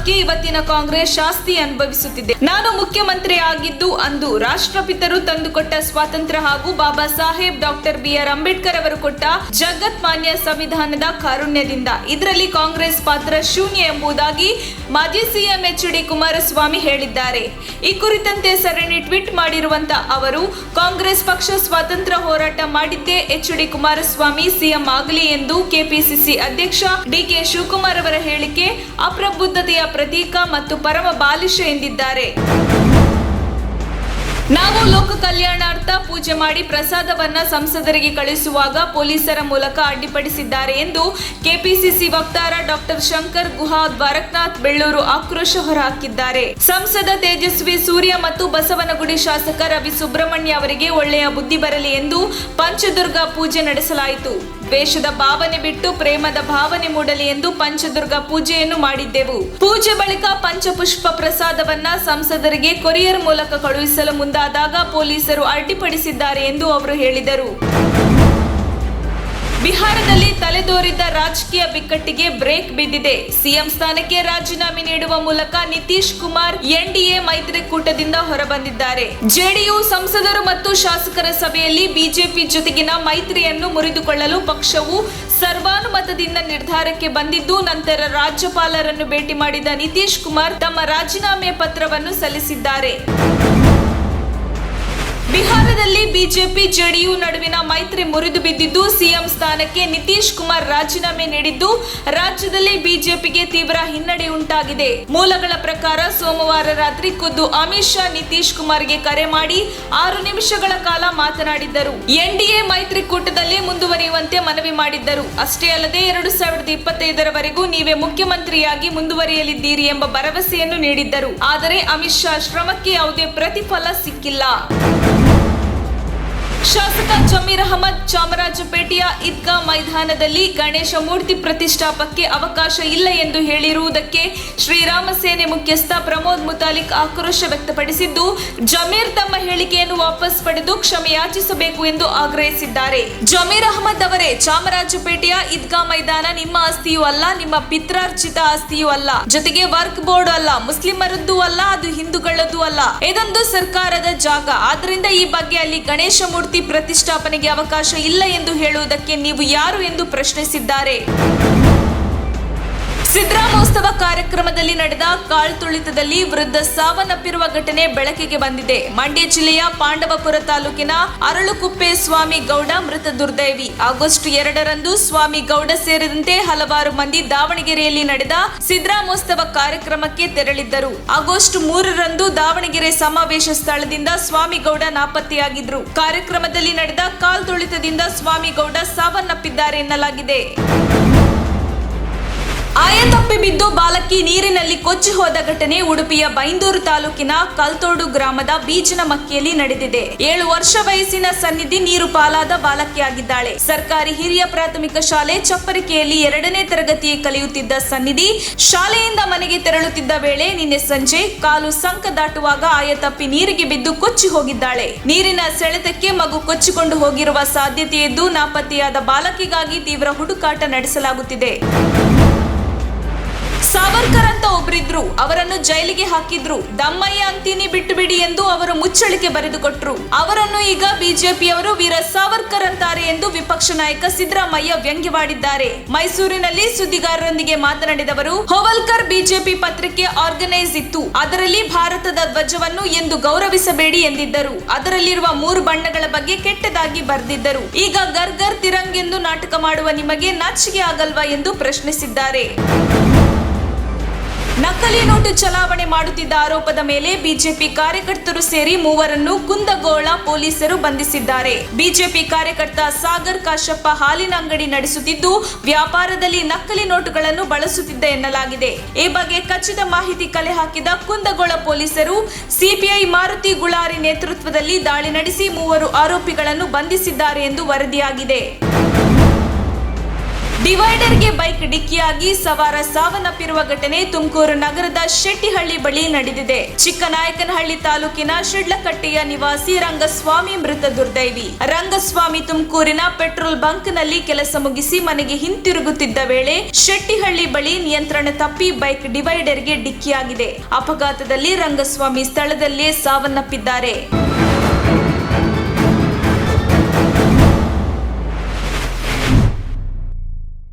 ಶ್ರಮಕ್ಕೆ ಇವತ್ತಿನ ಕಾಂಗ್ರೆಸ್ ಶಾಸ್ತಿ ಅನುಭವಿಸುತ್ತಿದೆ. ನಾನು ಮುಖ್ಯಮಂತ್ರಿ ಆಗಿದ್ದು ಅಂದು ರಾಷ್ಟ್ರಪಿತರು ತಂದುಕೊಟ್ಟ ಸ್ವಾತಂತ್ರ್ಯ ಹಾಗೂ ಬಾಬಾ ಸಾಹೇಬ್ ಡಾಕ್ಟರ್ BR ಅಂಬೇಡ್ಕರ್ ಅವರು ಕೊಟ್ಟ ಜಗತ್ಮಾನ್ಯ ಸಂವಿಧಾನದ ಕಾರುಣ್ಯದಿಂದ. ಇದರಲ್ಲಿ ಕಾಂಗ್ರೆಸ್ ಪಾತ್ರ ಶೂನ್ಯ ಎಂಬುದಾಗಿ ಮಾಜಿ ಸಿಎಂ HD ಕುಮಾರಸ್ವಾಮಿ ಹೇಳಿದ್ದಾರೆ. ಈ ಕುರಿತಂತೆ ಸರಣಿ ಟ್ವೀಟ್ ಮಾಡಿರುವಂತ ಅವರು, ಕಾಂಗ್ರೆಸ್ ಪಕ್ಷ ಸ್ವಾತಂತ್ರ್ಯ ಹೋರಾಟ ಮಾಡಿದ್ದೇ HD ಕುಮಾರಸ್ವಾಮಿ ಸಿಎಂ ಆಗಲಿ ಎಂದು ಕೆಪಿಸಿಸಿ ಅಧ್ಯಕ್ಷ DK ಶಿವಕುಮಾರ್ ಅವರ ಹೇಳಿಕೆ ಅಪ್ರಬುದ್ಧತೆಯ ಪ್ರತೀಕ ಮತ್ತು ಪರಮ ಬಾಲಿಶ ಎಂದಿದ್ದಾರೆ. ನಾವು ಲೋಕ ಕಲ್ಯಾಣಾರ್ಥ ಪೂಜೆ ಮಾಡಿ ಪ್ರಸಾದವನ್ನ ಸಂಸದರಿಗೆ ಕಳಿಸುವಾಗ ಪೊಲೀಸರ ಮೂಲಕ ಅಡ್ಡಿಪಡಿಸಿದ್ದಾರೆ ಎಂದು ಕೆಪಿಸಿಸಿ ವಕ್ತಾರ ಡಾಕ್ಟರ್ ಶಂಕರ್ ಗುಹಾ ದ್ವಾರಕನಾಥ್ ಬೆಳ್ಳೂರು ಆಕ್ರೋಶ ಹೊರಹಾಕಿದ್ದಾರೆ. ಸಂಸದ ತೇಜಸ್ವಿ ಸೂರ್ಯ ಮತ್ತು ಬಸವನಗುಡಿ ಶಾಸಕ ರವಿ ಸುಬ್ರಹ್ಮಣ್ಯ ಅವರಿಗೆ ಒಳ್ಳೆಯ ಬುದ್ಧಿ ಬರಲಿ ಎಂದು ಪಂಚದುರ್ಗ ಪೂಜೆ ನಡೆಸಲಾಯಿತು. ದ್ವೇಷದ ಭಾವನೆ ಬಿಟ್ಟು ಪ್ರೇಮದ ಭಾವನೆ ಮೂಡಲಿ ಎಂದು ಪಂಚದುರ್ಗ ಪೂಜೆಯನ್ನು ಮಾಡಿದ್ದೆವು. ಪೂಜೆ ಬಳಿಕ ಪಂಚಪುಷ್ಪ ಪ್ರಸಾದವನ್ನ ಸಂಸದರಿಗೆ ಕೊರಿಯರ್ ಮೂಲಕ ಕಳುಹಿಸಲು ಮುಂದಾದಾಗ ಪೊಲೀಸರು ಅಡ್ಡಿಪಡಿಸಿದ್ದಾರೆ ಎಂದು ಅವರು ಹೇಳಿದರು. ಬಿಹಾರದಲ್ಲಿ ತಲೆದೋರಿದ್ದ ರಾಜಕೀಯ ಬಿಕ್ಕಟ್ಟಿಗೆ ಬ್ರೇಕ್ ಬಿದ್ದಿದೆ. ಸಿಎಂ ಸ್ಥಾನಕ್ಕೆ ರಾಜೀನಾಮೆ ನೀಡುವ ಮೂಲಕ ನಿತೀಶ್ ಕುಮಾರ್ NDA ಮೈತ್ರಿಕೂಟದಿಂದ ಹೊರಬಂದಿದ್ದಾರೆ. ಜೆಡಿಯು ಸಂಸದರು ಮತ್ತು ಶಾಸಕರ ಸಭೆಯಲ್ಲಿ ಬಿಜೆಪಿ ಜೊತೆಗಿನ ಮೈತ್ರಿಯನ್ನು ಮುರಿದುಕೊಳ್ಳಲು ಪಕ್ಷವು ಸರ್ವಾನುಮತದಿಂದ ನಿರ್ಧಾರಕ್ಕೆ ಬಂದಿದ್ದು, ನಂತರ ರಾಜ್ಯಪಾಲರನ್ನು ಭೇಟಿ ಮಾಡಿದ ನಿತೀಶ್ ಕುಮಾರ್ ತಮ್ಮ ರಾಜೀನಾಮೆ ಪತ್ರವನ್ನು ಸಲ್ಲಿಸಿದ್ದಾರೆ. ಬಿಹಾರದಲ್ಲಿ ಬಿಜೆಪಿ ಜೆಡಿಯು ನಡುವಿನ ಮೈತ್ರಿ ಮುರಿದು ಬಿದ್ದಿದ್ದು, ಸಿಎಂ ಸ್ಥಾನಕ್ಕೆ ನಿತೀಶ್ ಕುಮಾರ್ ರಾಜೀನಾಮೆ ನೀಡಿದ್ದು ರಾಜ್ಯದಲ್ಲಿ ಬಿಜೆಪಿಗೆ ತೀವ್ರ ಹಿನ್ನಡೆ ಉಂಟಾಗಿದೆ. ಮೂಲಗಳ ಪ್ರಕಾರ ಸೋಮವಾರ ರಾತ್ರಿ ಖುದ್ದು ಅಮಿತ್ ಶಾ ನಿತೀಶ್ ಕುಮಾರ್ಗೆ ಕರೆ ಮಾಡಿ 6 ನಿಮಿಷಗಳ ಕಾಲ ಮಾತನಾಡಿದ್ದರು. NDA ಮೈತ್ರಿಕೂಟದಲ್ಲಿ ಮುಂದುವರಿಯುವಂತೆ ಮನವಿ ಮಾಡಿದ್ದರು. ಅಷ್ಟೇ ಅಲ್ಲದೆ 2025ರವರೆಗೂ ನೀವೇ ಮುಖ್ಯಮಂತ್ರಿಯಾಗಿ ಮುಂದುವರಿಯಲಿದ್ದೀರಿ ಎಂಬ ಭರವಸೆಯನ್ನು ನೀಡಿದ್ದರು. ಆದರೆ ಅಮಿತ್ ಶಾ ಶ್ರಮಕ್ಕೆ ಯಾವುದೇ ಪ್ರತಿಫಲ ಸಿಕ್ಕಿಲ್ಲ. ಶಾಸಕ ಜಮೀರ್ ಅಹಮದ್ ಚಾಮರಾಜಪೇಟೆಯ ಈದ್ಗಾ ಮೈದಾನದಲ್ಲಿ ಗಣೇಶ ಮೂರ್ತಿ ಪ್ರತಿಷ್ಠಾಪಕ್ಕೆ ಅವಕಾಶ ಇಲ್ಲ ಎಂದು ಹೇಳಿರುವುದಕ್ಕೆ ಶ್ರೀರಾಮ ಸೇನೆ ಮುಖ್ಯಸ್ಥ ಪ್ರಮೋದ್ ಮುತಾಲಿಕ್ ಆಕ್ರೋಶ ವ್ಯಕ್ತಪಡಿಸಿದ್ದು, ಜಮೀರ್ ತಮ್ಮ ಹೇಳಿಕೆಯನ್ನು ವಾಪಸ್ ಪಡೆದು ಕ್ಷಮೆ ಯಾಚಿಸಬೇಕು ಎಂದು ಆಗ್ರಹಿಸಿದ್ದಾರೆ. ಜಮೀರ್ ಅಹಮದ್ ಅವರೇ, ಚಾಮರಾಜಪೇಟೆಯ ಈದ್ಗಾ ಮೈದಾನ ನಿಮ್ಮ ಆಸ್ತಿಯೂ ಅಲ್ಲ, ನಿಮ್ಮ ಪಿತ್ರಾರ್ಜಿತ ಆಸ್ತಿಯೂ ಅಲ್ಲ, ಜೊತೆಗೆ ವರ್ಕ್ ಬೋರ್ಡ್ ಅಲ್ಲ, ಮುಸ್ಲಿಮರದ್ದು ಅಲ್ಲ, ಅದು ಹಿಂದೂಗಳದ್ದು ಅಲ್ಲ, ಇದೊಂದು ಸರ್ಕಾರದ ಜಾಗ. ಆದ್ದರಿಂದ ಈ ಬಗ್ಗೆ ಅಲ್ಲಿ ಗಣೇಶ ಮೂರ್ತಿ ಪ್ರತಿಷ್ಠಾಪನೆಗೆ ಅವಕಾಶ ಇಲ್ಲ ಎಂದು ಹೇಳುವುದಕ್ಕೆ ನೀವು ಯಾರು ಎಂದು ಪ್ರಶ್ನಿಸಿದ್ದಾರೆ. ಸಿದ್ದರಾಮೋತ್ಸವ ಕಾರ್ಯಕ್ರಮದಲ್ಲಿ ನಡೆದ ಕಾಳ್ತುಳಿತದಲ್ಲಿ ವೃದ್ಧ ಸಾವನ್ನಪ್ಪಿರುವ ಘಟನೆ ಬೆಳಕಿಗೆ ಬಂದಿದೆ. ಮಂಡ್ಯ ಜಿಲ್ಲೆಯ ಪಾಂಡವಪುರ ತಾಲೂಕಿನ ಅರಳುಕುಪ್ಪೆ ಸ್ವಾಮಿ ಗೌಡ ಮೃತ ದುರ್ದೈವಿ. ಆಗಸ್ಟ್ 2ರಂದು ಸ್ವಾಮಿ ಗೌಡ ಸೇರಿದಂತೆ ಹಲವಾರು ಮಂದಿ ದಾವಣಗೆರೆಯಲ್ಲಿ ನಡೆದ ಸಿದ್ದರಾಮೋತ್ಸವ ಕಾರ್ಯಕ್ರಮಕ್ಕೆ ತೆರಳಿದ್ದರು. ಆಗಸ್ಟ್ 3ರಂದು ದಾವಣಗೆರೆ ಸಮಾವೇಶ ಸ್ಥಳದಿಂದ ಸ್ವಾಮಿ ಗೌಡ ನಾಪತ್ತೆಯಾಗಿದ್ರು. ಕಾರ್ಯಕ್ರಮದಲ್ಲಿ ನಡೆದ ಕಾಲ್ತುಳಿತದಿಂದ ಸ್ವಾಮಿ ಗೌಡ ಸಾವನ್ನಪ್ಪಿದ್ದಾರೆ ಎನ್ನಲಾಗಿದೆ. ಆಯತಪ್ಪಿ ಬಿದ್ದು ಬಾಲಕಿ ನೀರಿನಲ್ಲಿ ಕೊಚ್ಚಿ ಹೋದ ಘಟನೆ ಉಡುಪಿಯ ಬೈಂದೂರು ತಾಲೂಕಿನ ಕಲ್ತೋಡು ಗ್ರಾಮದ ಬೀಜನಮಕ್ಕಿಯಲ್ಲಿ ನಡೆದಿದೆ. 7 ವರ್ಷ ವಯಸ್ಸಿನ ಸನ್ನಿಧಿ ನೀರು ಪಾಲಾದ ಬಾಲಕಿಯಾಗಿದ್ದಾಳೆ. ಸರ್ಕಾರಿ ಹಿರಿಯ ಪ್ರಾಥಮಿಕ ಶಾಲೆ ಚಪ್ಪರಿಕೆಯಲ್ಲಿ 2ನೇ ತರಗತಿ ಕಲಿಯುತ್ತಿದ್ದ ಸನ್ನಿಧಿ ಶಾಲೆಯಿಂದ ಮನೆಗೆ ತೆರಳುತ್ತಿದ್ದ ವೇಳೆ ನಿನ್ನೆ ಸಂಜೆ ಕಾಲು ಸಂಕ ದಾಟುವಾಗ ಆಯತಪ್ಪಿ ನೀರಿಗೆ ಬಿದ್ದು ಕೊಚ್ಚಿ ಹೋಗಿದ್ದಾಳೆ. ನೀರಿನ ಸೆಳೆತಕ್ಕೆ ಮಗು ಕೊಚ್ಚಿಕೊಂಡು ಹೋಗಿರುವ ಸಾಧ್ಯತೆ ಇದ್ದು ನಾಪತ್ತೆಯಾದ ಬಾಲಕಿಗಾಗಿ ತೀವ್ರ ಹುಡುಕಾಟ ನಡೆಸಲಾಗುತ್ತಿದೆ. ಸಾವರ್ಕರ್ ಅಂತ ಒಬ್ಬರಿದ್ರು, ಅವರನ್ನು ಜೈಲಿಗೆ ಹಾಕಿದ್ರು. ದಮ್ಮಯ್ಯ ಅಂತೀನಿ ಬಿಟ್ಟು ಬಿಡಿ ಎಂದು ಅವರು ಮುಚ್ಚಳಿಕೆ ಬರೆದುಕೊಟ್ರು. ಅವರನ್ನು ಈಗ ಬಿಜೆಪಿಯವರು ವೀರ ಸಾವರ್ಕರ್ ಅಂತಾರೆ ಎಂದು ವಿಪಕ್ಷ ನಾಯಕ ಸಿದ್ದರಾಮಯ್ಯ ವ್ಯಂಗ್ಯವಾಡಿದ್ದಾರೆ. ಮೈಸೂರಿನಲ್ಲಿ ಸುದ್ದಿಗಾರರೊಂದಿಗೆ ಮಾತನಾಡಿದವರು, ಹೋವಲ್ಕರ್ ಬಿಜೆಪಿ ಪತ್ರಿಕೆ ಆರ್ಗನೈಸ್ ಇತ್ತು, ಅದರಲ್ಲಿ ಭಾರತದ ಧ್ವಜವನ್ನು ಎಂದು ಗೌರವಿಸಬೇಡಿ ಎಂದಿದ್ದರು. ಅದರಲ್ಲಿರುವ 3 ಬಣ್ಣಗಳ ಬಗ್ಗೆ ಕೆಟ್ಟದಾಗಿ ಬರೆದಿದ್ದರು. ಈಗ ಗರ್ಗರ್ ತಿರಂಗ್ ಎಂದು ನಾಟಕ ಮಾಡುವ ನಿಮಗೆ ನಾಚಿಕೆ ಆಗಲ್ವಾ ಎಂದು ಪ್ರಶ್ನಿಸಿದ್ದಾರೆ. ನಕಲಿ ನೋಟು ಚಲಾವಣೆ ಮಾಡುತ್ತಿದ್ದ ಆರೋಪದ ಮೇಲೆ ಬಿಜೆಪಿ ಕಾರ್ಯಕರ್ತರು ಸೇರಿ 3 ಕುಂದಗೋಳ ಪೊಲೀಸರು ಬಂಧಿಸಿದ್ದಾರೆ. ಬಿಜೆಪಿ ಕಾರ್ಯಕರ್ತ ಸಾಗರ್ ಕಾಶಪ್ಪ ಹಾಲಿನ ಅಂಗಡಿ ನಡೆಸುತ್ತಿದ್ದು ವ್ಯಾಪಾರದಲ್ಲಿ ನಕಲಿ ನೋಟುಗಳನ್ನು ಬಳಸುತ್ತಿದ್ದ ಎನ್ನಲಾಗಿದೆ. ಈ ಬಗ್ಗೆ ಖಚಿತ ಮಾಹಿತಿ ಕಲೆ ಹಾಕಿದ ಕುಂದಗೋಳ ಪೊಲೀಸರು ಸಿಪಿಐ ಮಾರುತಿ ಗುಳಾರಿ ನೇತೃತ್ವದಲ್ಲಿ ದಾಳಿ ನಡೆಸಿ 3 ಆರೋಪಿಗಳನ್ನು ಬಂಧಿಸಿದ್ದಾರೆ ಎಂದು ವರದಿಯಾಗಿದೆ. ಡಿವೈಡರ್ಗೆ ಬೈಕ್ ಡಿಕ್ಕಿಯಾಗಿ ಸವಾರ ಸಾವನ್ನಪ್ಪಿರುವ ಘಟನೆ ತುಮಕೂರು ನಗರದ ಶೆಟ್ಟಿಹಳ್ಳಿ ಬಳಿ ನಡೆದಿದೆ. ಚಿಕ್ಕನಾಯಕನಹಳ್ಳಿ ತಾಲೂಕಿನ ಶಿಡ್ಲಕಟ್ಟೆಯ ನಿವಾಸಿ ರಂಗಸ್ವಾಮಿ ಮೃತ ದುರ್ದೈವಿ. ರಂಗಸ್ವಾಮಿ ತುಮಕೂರಿನ ಪೆಟ್ರೋಲ್ ಬಂಕ್ನಲ್ಲಿ ಕೆಲಸ ಮುಗಿಸಿ ಮನೆಗೆ ಹಿಂತಿರುಗುತ್ತಿದ್ದ ವೇಳೆ ಶೆಟ್ಟಿಹಳ್ಳಿ ಬಳಿ ನಿಯಂತ್ರಣ ತಪ್ಪಿ ಬೈಕ್ ಡಿವೈಡರ್ಗೆ ಡಿಕ್ಕಿಯಾಗಿದೆ. ಅಪಘಾತದಲ್ಲಿ ರಂಗಸ್ವಾಮಿ ಸ್ಥಳದಲ್ಲೇ ಸಾವನ್ನಪ್ಪಿದ್ದಾರೆ.